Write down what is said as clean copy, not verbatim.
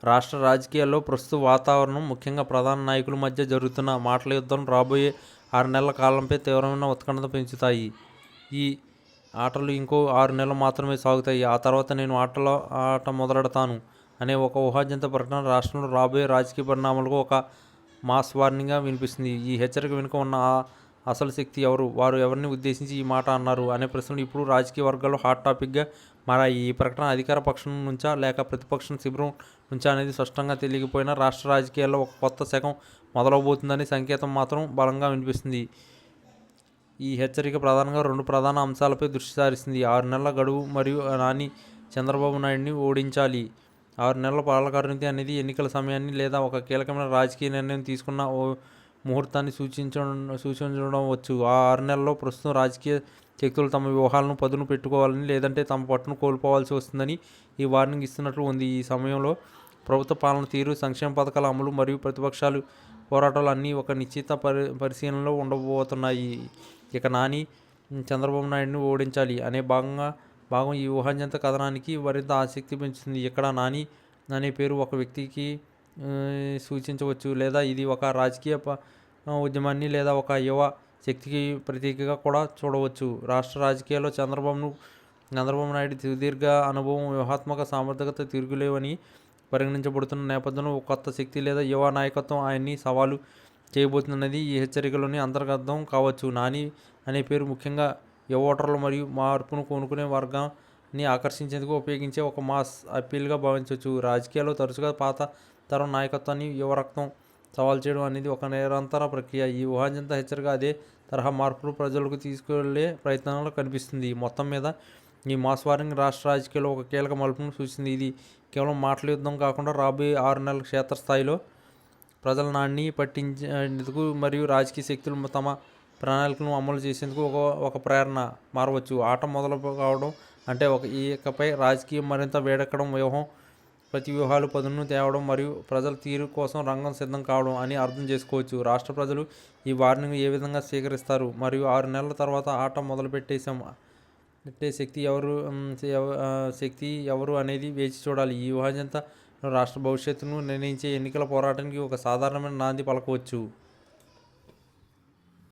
రాష్ట్ర రాజకీయాల్లో ప్రస్తుత వాతావరణం, ముఖ్యంగా ప్రధాన నాయకుల మధ్య జరుగుతున్న మాటల యుద్ధం రాబోయే 6 నెలల కాలంపై తీవ్రమైన ఉత్కంఠత పెంచుతాయి. ఈ ఆటలు ఇంకో 6 నెలలు మాత్రమే సాగుతాయి. ఆ తర్వాత నేను ఆట మొదలెడతాను అనే ఒక ఊహాజనిత ప్రకటన రాష్ట్రంలో రాబోయే రాజకీయ పరిణామాలకు ఒక మాస్ వార్నింగ్గా వినిపిస్తుంది. ఈ హెచ్చరిక వెనుక ఉన్న అసలు శక్తి ఎవరు? వారు ఎవరిని ఉద్దేశించి ఈ మాట అన్నారు? అనే ప్రశ్నలు ఇప్పుడు రాజకీయ వర్గాల్లో హాట్ టాపిక్గా మారాయి. ఈ ప్రకటన అధికార పక్షం నుంచా లేక ప్రతిపక్షం శిబిరం నుంచా అనేది స్పష్టంగా తెలియకపోయినా రాష్ట్ర రాజకీయాల్లో ఒక కొత్త శకం మొదలవబోతుందనే సంకేతం మాత్రం బలంగా వినిపిస్తుంది. ఈ హెచ్చరిక ప్రధానంగా 2 ప్రధాన అంశాలపై దృష్టి సారిస్తుంది. 6 నెలల గడువు మరియు నాని చంద్రబాబు నాయుడిని ఓడించాలి. 6 నెలల పాలకపరిమితి అనేది ఎన్నికల సమయాన్ని లేదా ఒక కీలకమైన రాజకీయ నిర్ణయం తీసుకున్న ఓ ముహూర్తాన్ని సూచించవచ్చు. ఆ 6 నెలల్లో ప్రస్తుతం రాజకీయ శక్తులు తమ వ్యూహాలను పదును పెట్టుకోవాలని, లేదంటే తమ పట్టును కోల్పోవాల్సి వస్తుందని ఈ వార్నింగ్ ఇస్తున్నట్లు ఉంది. ఈ సమయంలో ప్రభుత్వ పాలన తీరు, సంక్షేమ పథకాల అమలు మరియు ప్రతిపక్షాలు పోరాటాలు అన్నీ ఒక నిశ్చిత పరిశీలనలో ఉండబోతున్నాయి. ఇక నాని చంద్రబాబు నాయుడిని ఓడించాలి అనే భాగం ఈ ఊహాజనిత కథనానికి మరింత ఆసక్తి పెంచుతుంది. ఇక్కడ నాని అనే పేరు ఒక వ్యక్తికి సూచించవచ్చు, లేదా ఇది ఒక రాజకీయ ఉద్యమాన్ని లేదా ఒక యువ శక్తికి ప్రతీకగా కూడా చూడవచ్చు. రాష్ట్ర రాజకీయాల్లో చంద్రబాబు నాయుడు సుదీర్ఘ అనుభవం, వ్యూహాత్మక సామర్థ్యత తిరుగులేవని పరిగణించబడుతున్న నేపథ్యంలో ఒక కొత్త శక్తి లేదా యువ నాయకత్వం ఆయన్ని సవాలు చేయబోతున్నది ఈ హెచ్చరికలోని అంతర్గతం కావచ్చు. నాని అనే పేరు ముఖ్యంగా యువ ఓటర్లు మరియు మార్పును కోరుకునే వర్గాన్ని ఆకర్షించేందుకు ఉపయోగించే ఒక మాస్ అప్పీల్గా భావించవచ్చు. రాజకీయాల్లో తరచుగా పాత తరం నాయకత్వాన్ని యువ రక్తం సవాల్ చేయడం అనేది ఒక నిరంతర ప్రక్రియ. ఈ ఊహాజనిత హెచ్చరిక అదే తరహా మార్పులు ప్రజలకు తీసుకెళ్లే ప్రయత్నంలో కనిపిస్తుంది. మొత్తం మీద ఈ మాస్ వార్నింగ్ రాష్ట్ర రాజకీయాల్లో ఒక కీలక మలుపును సూచిస్తుంది. ఇది కేవలం మాటల యుద్ధం కాకుండా రాబోయే 6 నెలల క్షేత్రస్థాయిలో ప్రజల నాడిని పట్టించేందుకు మరియు రాజకీయ శక్తులు తమ ప్రణాళికలను అమలు చేసేందుకు ఒక ప్రేరణ మారవచ్చు. ఆట మొదలు కావడం అంటే ఇకపై రాజకీయం మరింత వేడెక్కడం, ప్రతి వ్యూహాలు పదును తేవడం మరియు ప్రజల తీరు కోసం రంగం సిద్ధం కావడం అని అర్థం చేసుకోవచ్చు. రాష్ట్ర ప్రజలు ఈ వార్నింగ్ ఏ విధంగా స్వీకరిస్తారు మరియు 6 నెలల తర్వాత ఆట మొదలుపెట్టే శక్తి ఎవరు అనేది వేచి చూడాలి. ఈ ఊహాజనిత రాష్ట్ర భవిష్యత్తును నిర్ణయించే ఎన్నికల పోరాటానికి ఒక సాధారణమైన నాంది పలకవచ్చు.